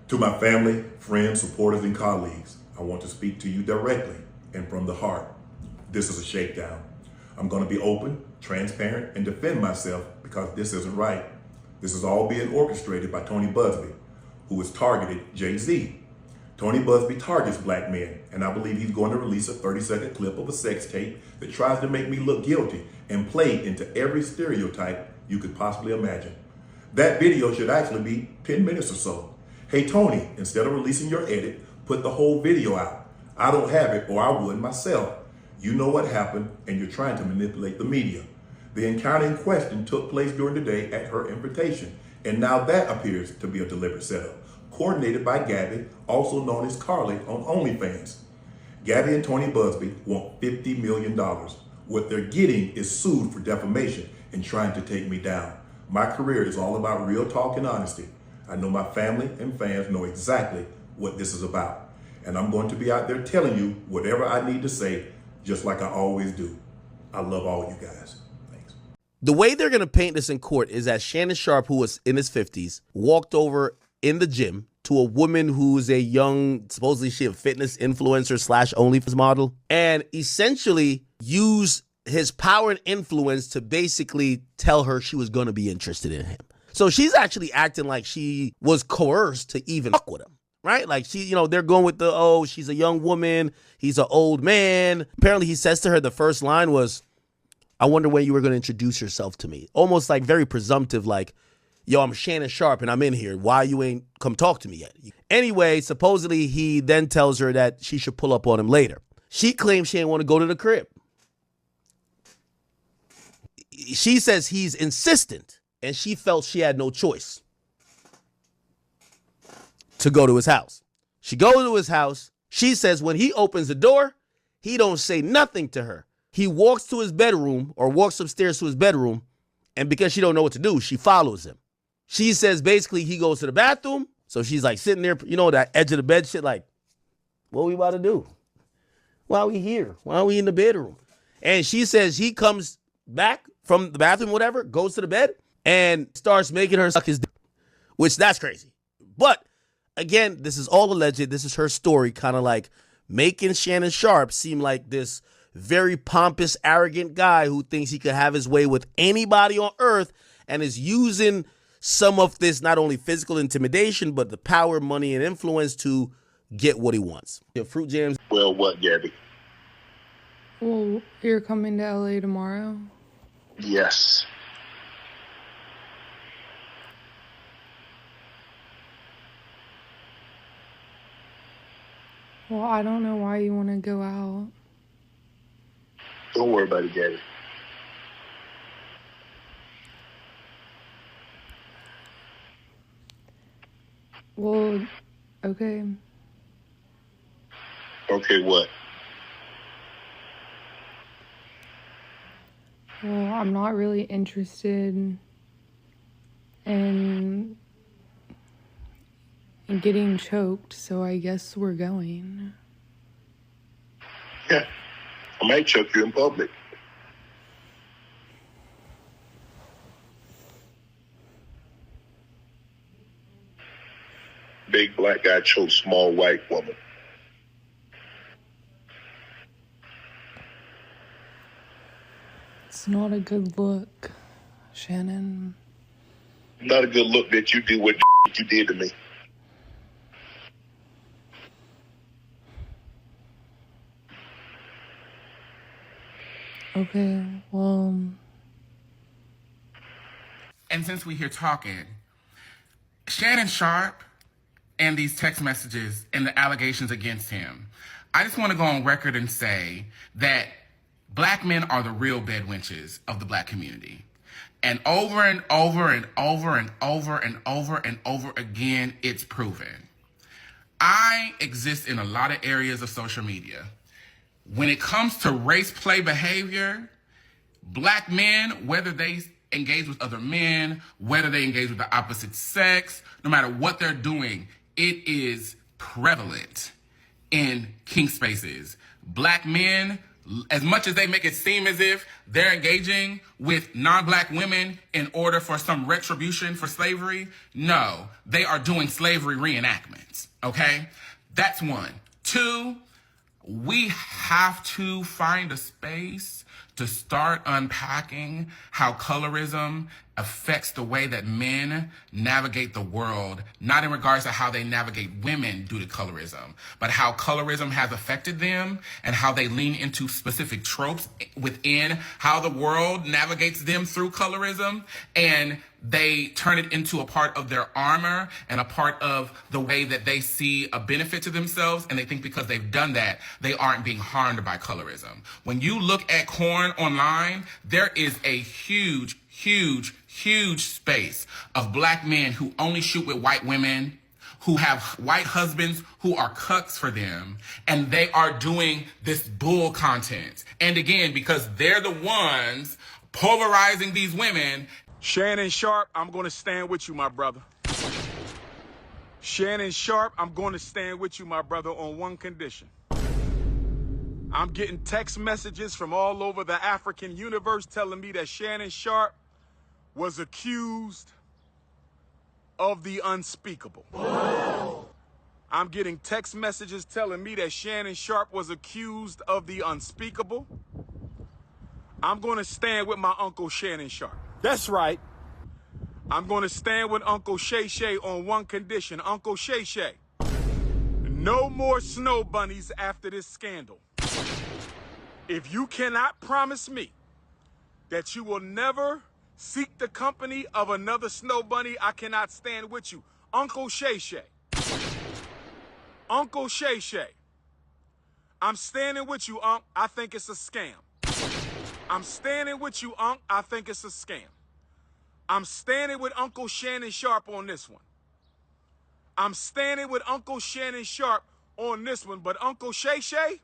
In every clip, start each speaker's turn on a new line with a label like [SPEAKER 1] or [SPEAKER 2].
[SPEAKER 1] To my family, friends, supporters, and colleagues, I want to speak to you directly and from the heart. This is a shakedown. I'm going to be open, transparent, and defend myself because this isn't right. This is all being orchestrated by Tony Buzbee, who has targeted Jay-Z. Tony Buzbee targets black men, and I believe he's going to release a 30-second clip of a sex tape that tries to make me look guilty and play into every stereotype you could possibly imagine. That video should actually be 10 minutes or so. Hey Tony, instead of releasing your edit, put the whole video out. I don't have it, or I would myself. You know what happened, and you're trying to manipulate the media. The encounter in question took place during the day at her invitation, and now that appears to be a deliberate setup, coordinated by Gabby, also known as Carly on OnlyFans. Gabby and Tony Buzbee want $50 million. What they're getting is sued for defamation and trying to take me down. My career is all about real talk and honesty. I know my family and fans know exactly what this is about. And I'm going to be out there telling you whatever I need to say, just like I always do. I love all you guys. Thanks.
[SPEAKER 2] The way they're going to paint this in court is that Shannon Sharpe, who was in his 50s, walked over in the gym to a woman who's a young, supposedly she a fitness influencer / OnlyFans model, and essentially used his power and influence to basically tell her she was going to be interested in him. So she's actually acting like she was coerced to even fuck with him, right? Like they're going with the, she's a young woman, he's an old man. Apparently he says to her, the first line was, I wonder when you were going to introduce yourself to me. Almost like very presumptive, like, yo, I'm Shannon Sharpe and I'm in here. Why you ain't come talk to me yet? Anyway, supposedly he then tells her that she should pull up on him later. She claims she didn't want to go to the crib. She says he's insistent and she felt she had no choice to go to his house. She goes to his house. She says when he opens the door, he don't say nothing to her. He walks to his bedroom or walks upstairs to his bedroom, and because she don't know what to do, she follows him. She says basically he goes to the bathroom, so she's like sitting there, that edge of the bed shit, like, what we about to do? Why are we here? Why are we in the bedroom? And she says he comes back from the bathroom, whatever, goes to the bed, and starts making her suck his dick, which that's crazy. But again, this is all alleged. This is her story, kind of like making Shannon Sharpe seem like this very pompous, arrogant guy who thinks he could have his way with anybody on earth and is using some of this, not only physical intimidation, but the power, money, and influence to get what he wants. Your fruit jams.
[SPEAKER 3] Well, what, Gabby?
[SPEAKER 4] Well, you're coming to LA tomorrow?
[SPEAKER 3] Yes.
[SPEAKER 4] Well, I don't know why you want to go out.
[SPEAKER 3] Don't worry about it, Gabby.
[SPEAKER 4] Well, okay.
[SPEAKER 3] Okay, what?
[SPEAKER 4] Well, I'm not really interested in getting choked, so I guess we're going.
[SPEAKER 3] Yeah. I might choke you in public. Big black guy chokes small white woman.
[SPEAKER 4] It's not a good look, Shannon.
[SPEAKER 3] Not a good look that you do what you did to me.
[SPEAKER 4] Okay, well...
[SPEAKER 5] And since we're here talking, Shannon Sharpe and these text messages and the allegations against him, I just want to go on record and say that black men are the real bedwenches of the black community. And over and over and over and over and over and over again, it's proven. I exist in a lot of areas of social media. When it comes to race play behavior, black men, whether they engage with other men, whether they engage with the opposite sex, no matter what they're doing, it is prevalent in kink spaces. Black men, as much as they make it seem as if they're engaging with non-black women in order for some retribution for slavery, no, they are doing slavery reenactment. it. Okay? That's one. Two, we have to find a space to start unpacking how colorism affects the way that men navigate the world, not in regards to how they navigate women due to colorism, but how colorism has affected them and how they lean into specific tropes within how the world navigates them through colorism, and they turn it into a part of their armor and a part of the way that they see a benefit to themselves, and they think because they've done that, they aren't being harmed by colorism. When you look at corn online, there is a huge space of black men who only shoot with white women, who have white husbands who are cucks for them, and they are doing this bull content. And again, because they're the ones polarizing these women.
[SPEAKER 6] Shannon Sharpe, I'm going to stand with you, my brother. Shannon Sharpe, I'm going to stand with you, my brother, on one condition. I'm getting text messages from all over the African universe telling me that Shannon Sharpe was accused of the unspeakable. I'm getting text messages telling me that Shannon Sharpe was accused of the unspeakable. I'm going to stand with my Uncle Shannon Sharpe. That's right. I'm going to stand with Uncle Shay Shay on one condition. Uncle Shay Shay, no more snow bunnies after this scandal. If you cannot promise me that you will never seek the company of another snow bunny, I cannot stand with you. Uncle Shay Shay. Uncle Shay Shay. I'm standing with you, Unc. I think it's a scam. I'm standing with you, Unc. I think it's a scam. I'm standing with Uncle Shannon Sharpe on this one. I'm standing with Uncle Shannon Sharpe on this one. But Uncle Shay Shay,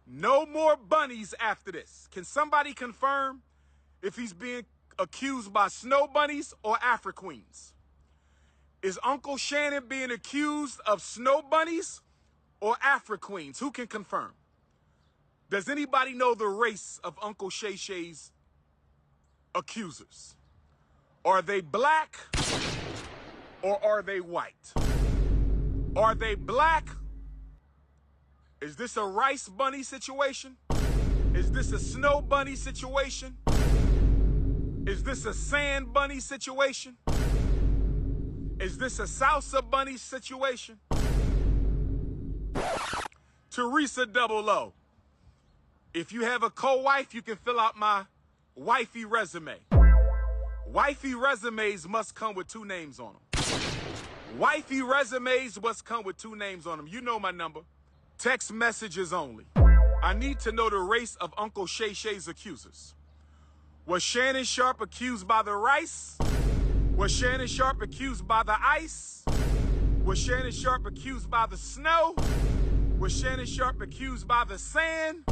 [SPEAKER 6] no more bunnies after this. Can somebody confirm if he's being accused by snow bunnies or Afro queens? Is Uncle Shannon being accused of snow bunnies or Afro queens? Who can confirm? Does anybody know the race of Uncle Shay Shay's accusers? Are they black or are they white? Are they black? Is this a rice bunny situation? Is this a snow bunny situation? Is this a sand bunny situation? Is this a salsa bunny situation? Teresa Double O. If you have a co-wife, you can fill out my wifey resume. Wifey resumes must come with 2 names on them. Wifey resumes must come with 2 names on them. You know my number. Text messages only. I need to know the race of Uncle Shay Shay's accusers. Was Shannon Sharpe accused by the rice? Was Shannon Sharpe accused by the ice? Was Shannon Sharpe accused by the snow? Was Shannon Sharpe accused by the sand?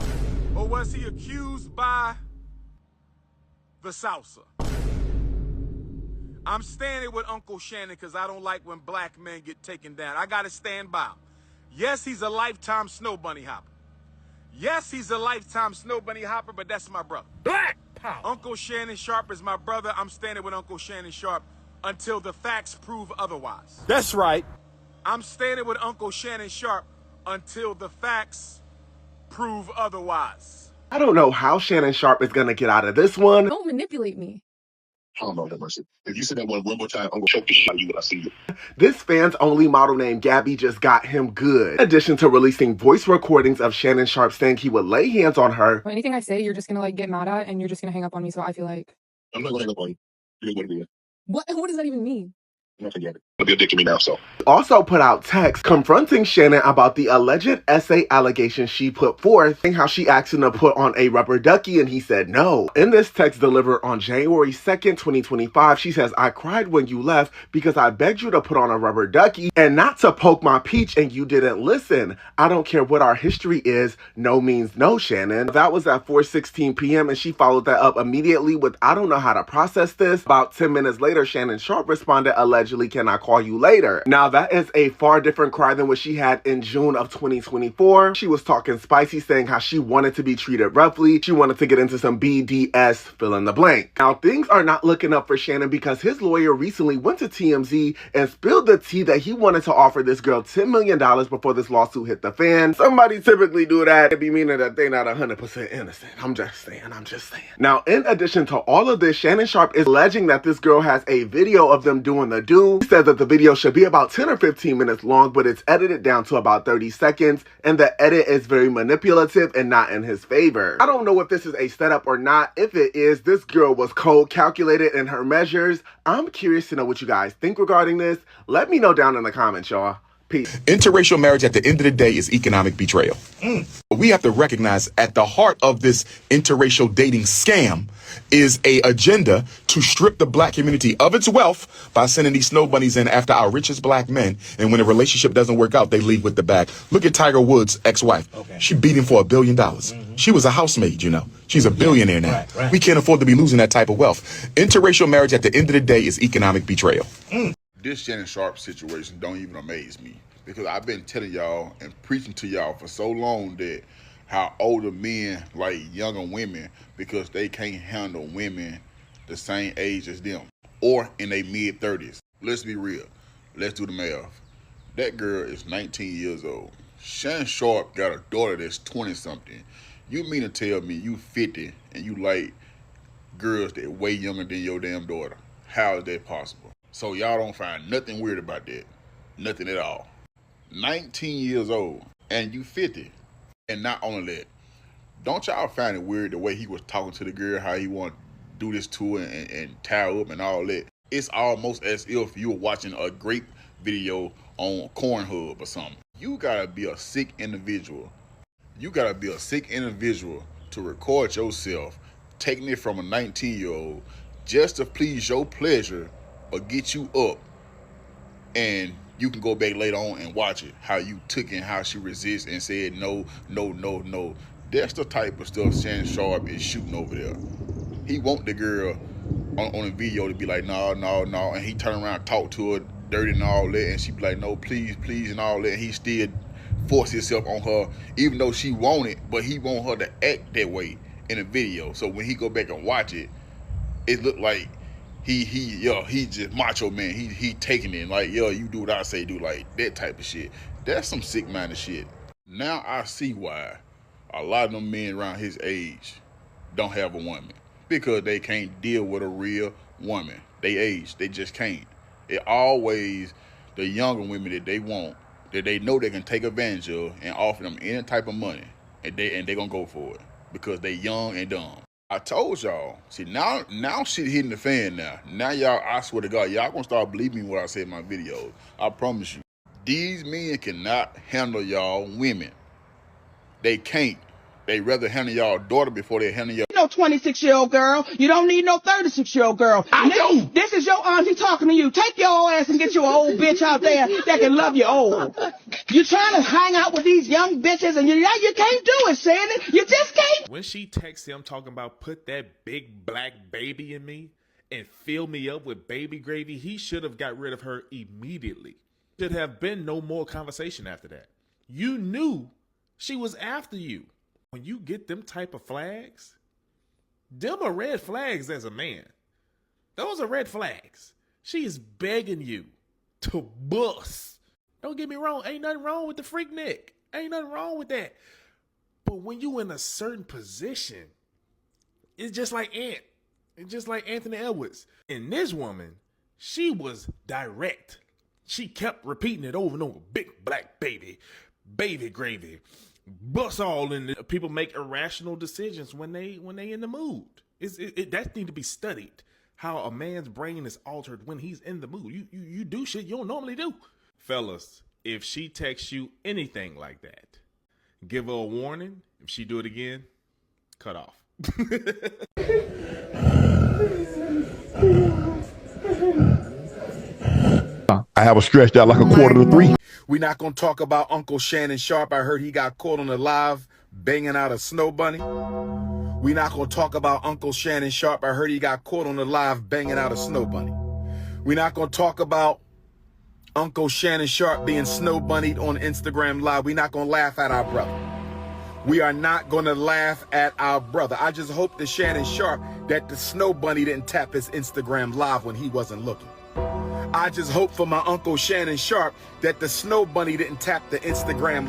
[SPEAKER 6] Or was he accused by the salsa? I'm standing with Uncle Shannon because I don't like when black men get taken down. I got to stand by him. Yes, he's a lifetime snow bunny hopper. Yes, he's a lifetime snow bunny hopper, but that's my brother.
[SPEAKER 5] Black power.
[SPEAKER 6] Uncle Shannon Sharpe is my brother. I'm standing with Uncle Shannon Sharpe until the facts prove otherwise.
[SPEAKER 7] That's right.
[SPEAKER 6] I'm standing with Uncle Shannon Sharpe until the facts prove otherwise.
[SPEAKER 8] I don't know how Shannon Sharpe is going to get out of this one.
[SPEAKER 4] Don't manipulate me.
[SPEAKER 3] Oh, Lord have mercy. If you say that one more time, I'm going to choke the shit out of you when I see you.
[SPEAKER 8] This fans only model named Gabby just got him good. In addition to releasing voice recordings of Shannon Sharpe saying he would lay hands on her.
[SPEAKER 4] Anything I say, you're just gonna get mad at, and you're just gonna hang up on me. So I feel like
[SPEAKER 3] I'm not going to hang up on you. You're going to be
[SPEAKER 4] what does that even mean?
[SPEAKER 3] I'm forget it. It'll be a dick to me now, so.
[SPEAKER 8] Also put out text confronting Shannon about the alleged essay allegations she put forth, and how she asked him to put on a rubber ducky and he said no. In this text delivered on January 2nd, 2025, she says, "I cried when you left because I begged you to put on a rubber ducky and not to poke my peach and you didn't listen. I don't care what our history is. No means no, Shannon." That was at 4:16 p.m. and she followed that up immediately with, "I don't know how to process this." About 10 minutes later, Shannon Sharpe responded, allegedly, "Can I call call you later. Now, that is a far different cry than what she had in June of 2024. She was talking spicy, saying how she wanted to be treated roughly. She wanted to get into some BDS, fill in the blank. Now, things are not looking up for Shannon because his lawyer recently went to TMZ and spilled the tea that he wanted to offer this girl $10 million before this lawsuit hit the fan. Somebody typically do that. It'd be meaning that they're not 100% innocent. I'm just saying. Now, in addition to all of this, Shannon Sharpe is alleging that this girl has a video of them doing the do. He says that the video should be about 10 or 15 minutes long, but it's edited down to about 30 seconds, and the edit is very manipulative and not in his favor. I don't know if this is a setup or not. If it is, this girl was cold calculated in her measures. I'm curious to know what you guys think regarding this. Let me know down in the comments, y'all. Peace.
[SPEAKER 7] Interracial marriage at the end of the day is economic betrayal. We have to recognize at the heart of this interracial dating scam is a agenda to strip the black community of its wealth by sending these snow bunnies in after our richest black men. And when a relationship doesn't work out, they leave with the bag. Look at Tiger Woods' ex-wife. Okay. She beat him for $1 billion. She was a housemaid, you know. She's a billionaire now. Right. We can't afford to be losing that type of wealth. Interracial marriage at the end of the day is economic betrayal.
[SPEAKER 9] This Shannon Sharpe situation don't even amaze me, because I've been telling y'all and preaching to y'all for so long that how older men like younger women because they can't handle women the same age as them or in their mid-30s. Let's be real. Let's do the math. That girl is 19 years old. Shannon Sharpe got a daughter that's 20-something. You mean to tell me you 50 and you like girls that way younger than your damn daughter? How is that possible? So y'all don't find nothing weird about that. Nothing at all. 19 years old and you 50. And not only that, don't y'all find it weird the way he was talking to the girl, how he want to do this to her and tie her up and all that? It's almost as if you were watching a grape video on Cornhub or something. You gotta be a sick individual. You gotta be a sick individual to record yourself taking it from a 19-year-old just to please your pleasure or get you up, and you can go back later on and watch it, how you took it and how she resists and said no, no, no, no. That's the type of stuff Shannon Sharpe is shooting over there. He want the girl on a video to be like, no, no, no, and he turn around and talk to her dirty and all that, and she be like, no, please, please, and all that, and he still force himself on her, even though she want it, but he want her to act that way in a video. So when he go back and watch it, it look like he just macho man. He taking it like, yo, you do what I say do, like that type of shit. That's some sick-minded shit. Now I see why a lot of them men around his age don't have a woman, because they can't deal with a real woman. They age, they just can't. It always the younger women that they want, that they know they can take advantage of and offer them any type of money, and they gonna go for it because they young and dumb. I told y'all. See, now shit hitting the fan now. Now y'all, I swear to God, y'all gonna start believing me what I say in my videos. I promise you. These men cannot handle y'all women. They can't. They rather handle y'all daughter before they handle y'all.
[SPEAKER 10] No 26-year-old girl. You don't need no 36-year-old girl. This is your auntie talking to you. Take your ass and get you an old bitch out there that can love you old. You trying to hang out with these young bitches and you can't do it, Shannon. You just can't.
[SPEAKER 11] When she texts him talking about put that big black baby in me and fill me up with baby gravy, he should have got rid of her immediately. Should have been no more conversation after that. You knew she was after you. When you get them type of flags, them are red flags as a man. Those are red flags. She is begging you to bust. Don't get me wrong. Ain't nothing wrong with the freak neck. Ain't nothing wrong with that. But when you in a certain position, it's just like Ant. It's just like Anthony Edwards. And this woman, she was direct. She kept repeating it over and over. Big black baby. Baby gravy. Bust all in. People make irrational decisions when they in the mood. That need to be studied. How a man's brain is altered when he's in the mood. You do shit you don't normally do. Fellas, if she texts you anything like that, give her a warning. If she do it again, cut off.
[SPEAKER 7] I have a stretched out like a quarter to three.
[SPEAKER 6] We're not going to talk about Uncle Shannon Sharpe. I heard he got caught on the live banging out a snow bunny. We're not going to talk about Uncle Shannon Sharpe. I heard he got caught on the live banging out a snow bunny. We're not going to talk about
[SPEAKER 7] Uncle Shannon Sharpe being snow bunnied on Instagram Live. We're not going to laugh at our brother. We are not going to laugh at our brother. I just hope that Shannon Sharpe, that the snow bunny didn't tap his Instagram Live when he wasn't looking. I just hope for my Uncle Shannon Sharpe that the snow bunny didn't tap the Instagram